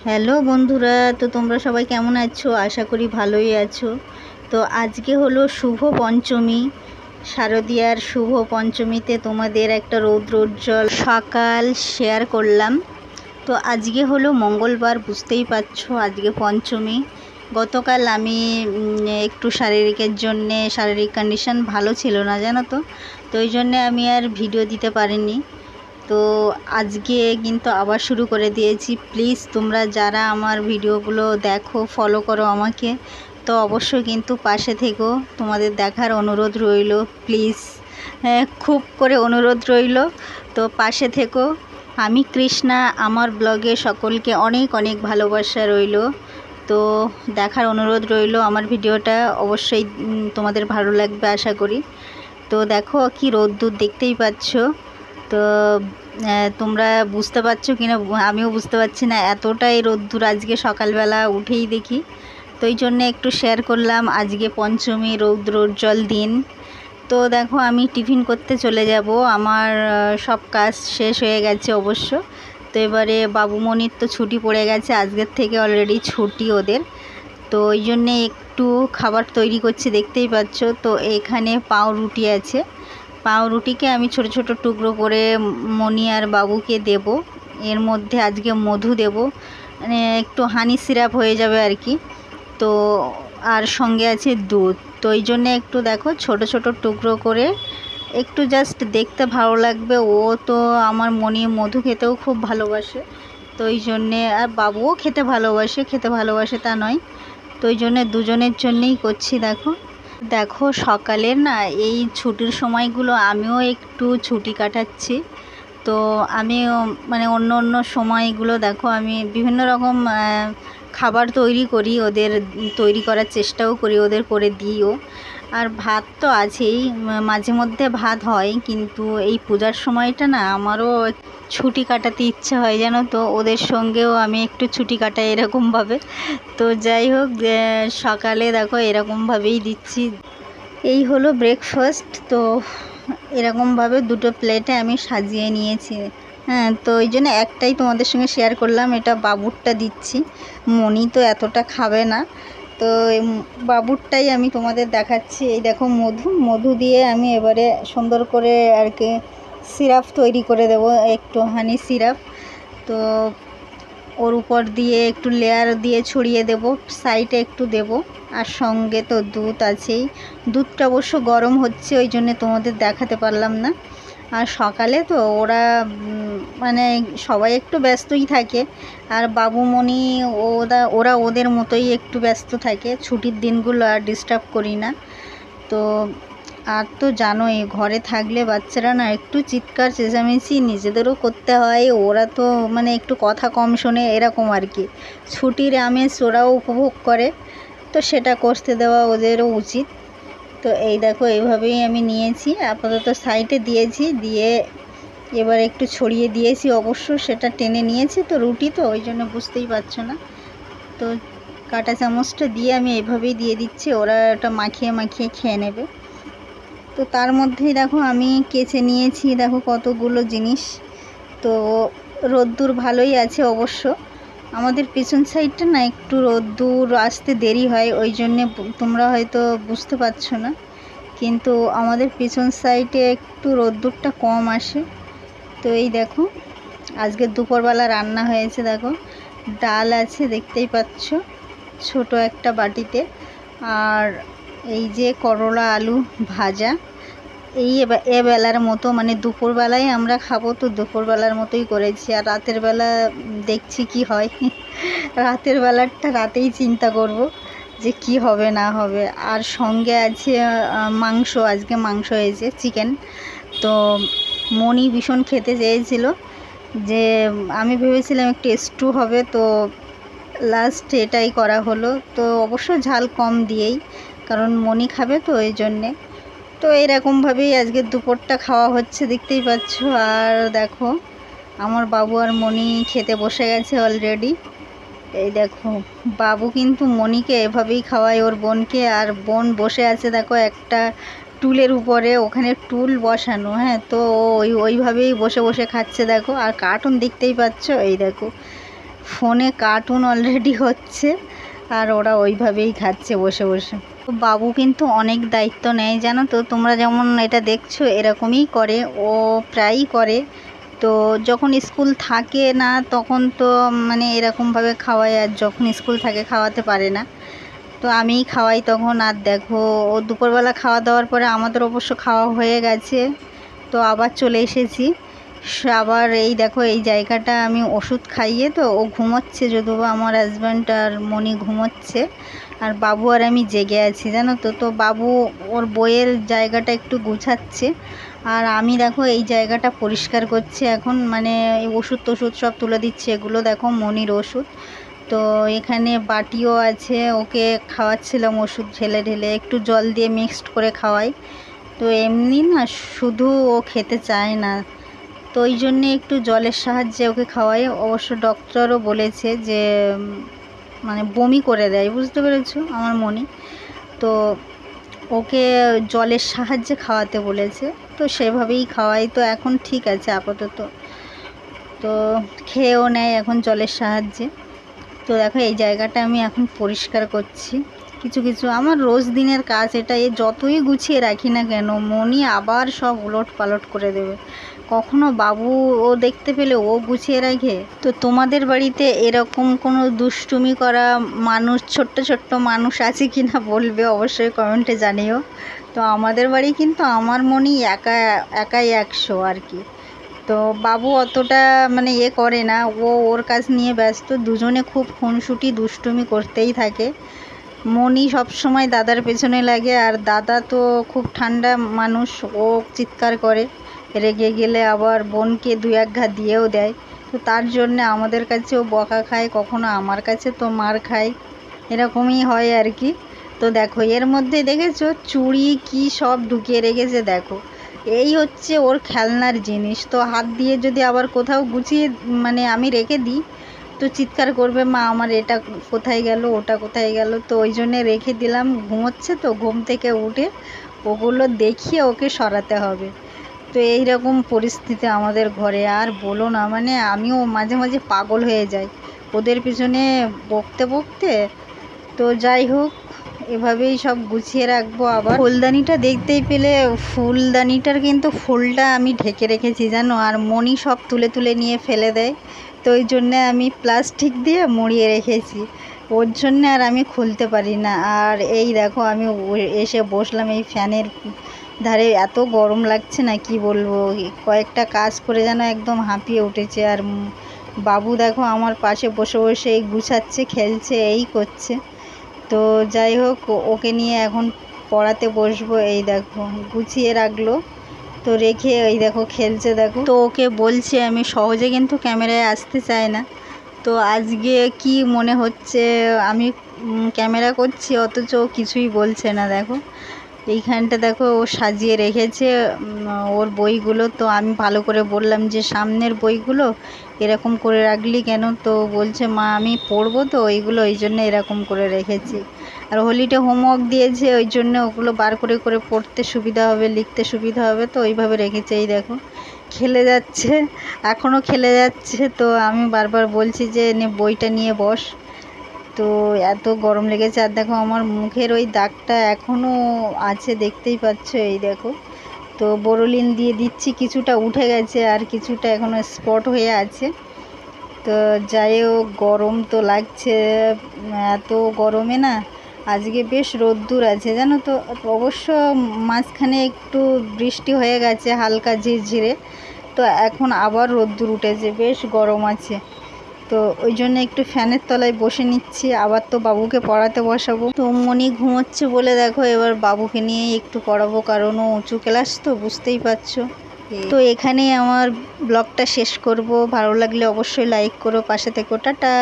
Hello বন্ধুরা, তো তোমরা সবাই কেমন আছো? আশা করি ভালোই আছো। তো আজকে হলো শুভ পঞ্চমী, শারদীয়ার শুভ পঞ্চমীতে তোমাদের একটা রৌদ্রোজ্জ্বল সকাল শেয়ার করলাম। তো আজকে হলো মঙ্গলবার, বুঝতেই পারছো আজকে পঞ্চমী। গতকাল আমি একটু শারীরিক কন্ডিশন ভালো ছিল না, জানো তো। তো ওই জন্যে আমি আর ভিডিও দিতে পারিনি। তো আজকে কিন্তু আবার শুরু করে দিয়েছি। প্লিজ তোমরা যারা আমার ভিডিওগুলো দেখো, ফলো করো আমাকে, তো অবশ্যই কিন্তু পাশে থেকো। তোমাদের দেখার অনুরোধ রইল, প্লিজ, খুব করে অনুরোধ রইল। তো পাশে থেকো। আমি কৃষ্ণা, আমার ব্লগে সকলকে অনেক অনেক ভালোবাসা রইল। তো দেখার অনুরোধ রইল, আমার ভিডিওটা অবশ্যই তোমাদের ভালো লাগবে আশা করি। তো দেখো কি রোদ্দুর, দেখতেই পাচ্ছ। তো তোমরা বুঝতে পারছো কি না আমিও বুঝতে পারছি না, এতটাই রোদ্দুর আজকে সকালবেলা উঠেই দেখি। তো এই জন্যে একটু শেয়ার করলাম আজকে পঞ্চমী রৌদ্রোজ্জ্বল দিন। তো দেখো আমি টিফিন করতে চলে যাব, আমার সব কাজ শেষ হয়ে গেছে অবশ্য। তো এবারে বাবুমণির তো ছুটি পড়ে গেছে, আজকের থেকে অলরেডি ছুটি ওদের। তো ওই জন্যে একটু খাবার তৈরি করছি, দেখতেই পাচ্ছ। তো এখানে পাউরুটি আছে, পাউরুটিকে আমি ছোট ছোট টুকরো করে মনি আর বাবুকে দেব। এর মধ্যে আজকে মধু দেব, মানে একটু হানি সিরাপ হয়ে যাবে আর কি। তো আর সঙ্গে আছে দুধ। তো এই জন্যে একটু দেখো ছোট ছোট টুকরো করে, একটু জাস্ট দেখতে ভালো লাগবে। ও তো আমার মনি মধু খেতেও খুব ভালোবাসে, তো এই জন্যে, আর বাবুও খেতে ভালোবাসে তা নয়। তো ওই জন্যে দুজনের জন্যেই করছি। দেখো দেখো সকালের না এই ছুটির সময়গুলো আমিও একটু ছুটি কাটাচ্ছি। তো আমিও মানে অন্য অন্য সময়গুলো দেখো আমি বিভিন্ন রকম খাবার তৈরি করি, ওদের তৈরি করার চেষ্টাও করি, ওদের করে দিইও। আর ভাত তো আছেই, মাঝে মধ্যে ভাত হয়, কিন্তু এই পূজার সময়টা না আমারও ছুটি কাটাতে ইচ্ছে হয়, জানো তো। ওদের সঙ্গেও আমি একটু ছুটি কাটাই এরকমভাবে। তো যাই হোক, সকালে দেখো এরকমভাবেই দিচ্ছি। এই হলো ব্রেকফাস্ট। তো এরকমভাবে দুটো প্লেটে আমি সাজিয়ে নিয়েছি। হ্যাঁ, তো ওই জন্য একটাই তোমাদের সঙ্গে শেয়ার করলাম, এটা বাবুরটা দিচ্ছি। মনি তো এতটা খাবে না, তো বাবুরটাই আমি তোমাদের দেখাচ্ছি। এই দেখো মধু মধু দিয়ে আমি এবারে সুন্দর করে আর কি সিরাপ তৈরি করে দেব, একটু হানি সিরাপ। তো ওর উপর দিয়ে একটু লেয়ার দিয়ে ছড়িয়ে দেব, সাইডে একটু দেব। আর সঙ্গে তো দুধ আছেই। দুধটা অবশ্য গরম হচ্ছে, ওই জন্যে তোমাদের দেখাতে পারলাম না। আর সকালে তো ওরা মানে সবাই একটু ব্যস্তই থাকে, আর বাবুমণি ওরা ওদের মতোই একটু ব্যস্ত থাকে। ছুটির দিনগুলো আর ডিস্টার্ব করি না। তো আর তো জানোই, ঘরে থাকলে বাচ্চারা না একটু চিৎকার চেঁচামেচি নিজেদেরও করতে হয়, ওরা তো মানে একটু কথা কম শোনে এরকম আর কি। ছুটির আমেজ ওরাও উপভোগ করে, তো সেটা করতে দেওয়া ওদেরও উচিত। তো এই দেখো এইভাবেই আমি নিয়েছি, আপাতত সাইডে দিয়েছি, দিয়ে এবার একটু ছড়িয়ে দিয়েছি, অবশ্য সেটা টেনে নিয়েছি। তো রুটি তো ওই জন্য বুঝতেই পারছো না। তো কাঁটা চামচটা দিয়ে আমি এভাবেই দিয়ে দিচ্ছি, ওরা ওটা মাখিয়ে মাখিয়ে খেয়ে নেবে। তো তার মধ্যেই দেখো আমি কেচে নিয়েছি, দেখো কতগুলো জিনিস। তো রোদ্দুর ভালোই আছে অবশ্য। আমাদের পেছন সাইডটা না একটু রোদ্দুর আসতে দেরি হয়, ওই জন্যে তোমরা হয়তো বুঝতে পারছো না, কিন্তু আমাদের পেছন সাইডে একটু রোদ্দুরটা কম আসে। তো এই দেখো আজকে দুপুরবেলা রান্না হয়েছে, দেখো ডাল আছে দেখতেই পাচ্ছ ছোট একটা বাটিতে, আর এই যে করলা আলু ভাজা। এই এবেলার মতো মানে দুপুরবেলায় আমরা খাবো, তো দুপুরবেলার মতোই করেছি। আর রাতের বেলা দেখছি কি হয় রাতের বেলাটা রাতেই চিন্তা করব যে কি হবে না হবে। আর সঙ্গে আছে মাংস, আজকে মাংস হয়েছে, চিকেন। তো মনি ভীষণ খেতে চেয়েছিল, যে আমি ভেবেছিলাম একটু স্টু হবে, তো লাস্ট এটাই করা হলো। তো অবশ্য ঝাল কম দিয়েই, কারণ মনি খাবে তো এই জন্যে। তো এরকমভাবেই আজকে দুপুরটা খাওয়া হচ্ছে, দেখতেই পাচ্ছ। আর দেখো আমার বাবু আর মনি খেতে বসে গেছে অলরেডি। এই দেখো বাবু কিন্তু মনিকে এভাবেই খাওয়ায় ওর বোনকে, আর বোন বসে আছে দেখো একটা টুলের উপরে, ওখানে টুল বসানো। হ্যাঁ, তো ওইভাবেই বসে বসে খাচ্ছে দেখো। আর কার্টুন দেখতেই পাচ্ছ, এই দেখো ফোনে কার্টুন অলরেডি হচ্ছে আর ওরা ওইভাবেই খাচ্ছে বসে বসে। তো বাবু কিন্তু অনেক দায়িত্ব নেয় জানো তো, তোমরা যেমন এটা দেখছো এরকমই করে, ও প্রায়ই করে। তো যখন স্কুল থাকে না তখন তো মানে এরকমভাবে খাওয়াই, আর যখন স্কুল থাকে খাওয়াতে পারে না, তো আমিই খাওয়াই তখন। আর দেখো ও দুপুরবেলা খাওয়া দাওয়ার পরে আমাদের অবশ্য খাওয়া হয়ে গেছে, তো আবার চলে এসেছি। আবার এই দেখো এই জায়গাটা আমি ওষুধ খাইয়ে তো ও ঘুমোচ্ছে, যদিও আমার হাজব্যান্ড আর মনি ঘুমোচ্ছে, আর বাবু আর আমি জেগে আছি জানো তো। তো বাবু ওর বইয়ের জায়গাটা একটু গুছাচ্ছে, আর আমি দেখো এই জায়গাটা পরিষ্কার করছি এখন, মানে এই ওষুধ টষুধ সব তুলে দিচ্ছে। এগুলো দেখো মনির ওষুধ। তো এখানে বাটিও আছে, ওকে খাওয়াচ্ছিলাম ওষুধ ঢেলে ঢেলে, একটু জল দিয়ে মিক্সড করে খাওয়াই। তো এমনি না শুধু ও খেতে চায় না, তো ওই জন্যে একটু জলের সাহায্যে ওকে খাওয়াই। অবশ্য ডক্টরও বলেছে যে মানে বমি করে দেয়, বুঝতে পেরেছো আমার মনি। তো ওকে জলের সাহায্যে খাওয়াতে বলেছে, তো সেভাবেই খাওয়াই। তো এখন ঠিক আছে আপাতত, তো খেয়েও নেয় এখন জলের সাহায্যে। তো দেখো এই জায়গাটা আমি এখন পরিষ্কার করছি। কিছু কিছু আমার রোজ দিনের কাজ এটা, এ যতই গুছিয়ে রাখি না কেন মনি আবার সব উলট পালট করে দেবে। কখনো বাবু ও দেখতে পেলে ও গুছিয়ে রাখে। তো তোমাদের বাড়িতে এরকম কোনো দুষ্টুমি করা মানুষ, ছোট্ট ছোট্ট মানুষ আছে কি না বলবে অবশ্যই কমেন্টে জানিও। তো আমাদের বাড়ি কিন্তু আমার মনি একাই 100 আর কি। তো বাবু অতটা মানে করে না, ও ওর কাজ নিয়ে ব্যস্ত। দুজনে খুব খুনসুটি দুষ্টুমি করতেই থাকে। মনি সব সময় দাদার পেছনে লাগে, আর দাদা তো খুব ঠান্ডা মানুষ, ও চিৎকার করে, রেগে গেলে আবার বোনকে 2-1 ঘা দিয়েও দেয়। তো তার জন্যে আমাদের কাছেও বকা খায়, কখনো আমার কাছে তো মার খায়, এরকমই হয় আর কি। তো দেখো এর মধ্যে দেখেছো চুড়ি কি সব ঢুকিয়ে রেখেছে, দেখো এই হচ্ছে ওর খেলনার জিনিস। তো হাত দিয়ে যদি আবার কোথাও গুছিয়ে মানে আমি রেখে দিই তো চিৎকার করবে, মা আমার এটা কোথায় গেল, ওটা কোথায় গেল। তো ওই জন্যে রেখে দিলাম, ঘুমোচ্ছে তো ঘুম থেকে উঠে ওগুলো দেখিয়ে ওকে সরাতে হবে। তো এই রকম পরিস্থিতি আমাদের ঘরে, আর বলো না, মানে আমিও মাঝে মাঝে পাগল হয়ে যাই ওদের পিছনে বকতে বকতে। তো যাই হোক এভাবেই সব গুছিয়ে রাখবো। আবার ফুলদানিটা দেখতেই পেলে, ফুলদানিটার কিন্তু ফুলটা আমি ঢেকে রেখেছি জানো, আর মনি সব তুলে তুলে নিয়ে ফেলে দেয়। তো ওই জন্যে আমি প্লাস্টিক দিয়ে মুড়িয়ে রেখেছি, ওর জন্যে আর আমি খুলতে পারি না। আর এই দেখো আমি এসে বসলাম এই ফ্যানের ধারে, এত গরম লাগছে না কি বলবো, কয়েকটা কাজ করে যেন একদম হাঁপিয়ে উঠেছে। আর বাবু দেখো আমার পাশে বসে বসে এই গুছাচ্ছে, খেলছে, এই করছে। তো যাই হোক ওকে নিয়ে এখন পড়াতে বসবো। এই দেখো গুছিয়ে রাখলো, তো রেখে এই দেখো খেলছে দেখো। তো ওকে বলছে, আমি সহজে কিন্তু ক্যামেরায় আসতে চাই না। তো আজকে কি মনে হচ্ছে আমি ক্যামেরা করছি, অথচ কিছুই বলছে না। দেখো এইখানটা দেখো ও সাজিয়ে রেখেছে ওর বইগুলো। তো আমি ভালো করে বললাম যে সামনের বইগুলো এরকম করে রাখলি কেন, তো বলছে মা আমি পড়বো তো ওইগুলো, ওই জন্য এরকম করে রেখেছি। আর হোলিডে হোমওয়ার্ক দিয়েছে, ওই জন্য ওগুলো বার করে করে পড়তে সুবিধা হবে, লিখতে সুবিধা হবে, তো ওইভাবে রেখেছে। এই দেখো খেলে যাচ্ছে, এখনও খেলে যাচ্ছে। তো আমি বারবার বলছি যে নে বইটা নিয়ে বস। তো এত গরম লেগেছে, আর দেখো আমার মুখের ওই দাগটা এখনও আছে, দেখতেই পাচ্ছ এই দেখো। তো বোরোলিন দিয়ে দিচ্ছি, কিছুটা উঠে গেছে আর কিছুটা এখনও স্পট হয়ে আছে। তো যাই হোক গরম তো লাগছে, এত গরমে না আজকে বেশ রোদ্দুর আছে জানো তো। অবশ্য মাঝখানে একটু বৃষ্টি হয়ে গেছে হালকা ঝিরঝিরে, তো এখন আবার রোদ্দুর উঠেছে, বেশ গরম আছে। তো ওই জন্য একটু ফ্যানের তলায় বসে নিচ্ছি, আবার তো বাবুকে পড়াতে বসাবো। তো মনি ঘুমোচ্ছে বলে দেখো এবার বাবুকে নিয়েই একটু পড়াবো, কারণ ও উঁচু ক্লাস তো বুঝতেই পারছো। তো এখানেই আমার ব্লগটা শেষ করব, ভালো লাগলে অবশ্যই লাইক করো, পাশে থেকো, টাটা।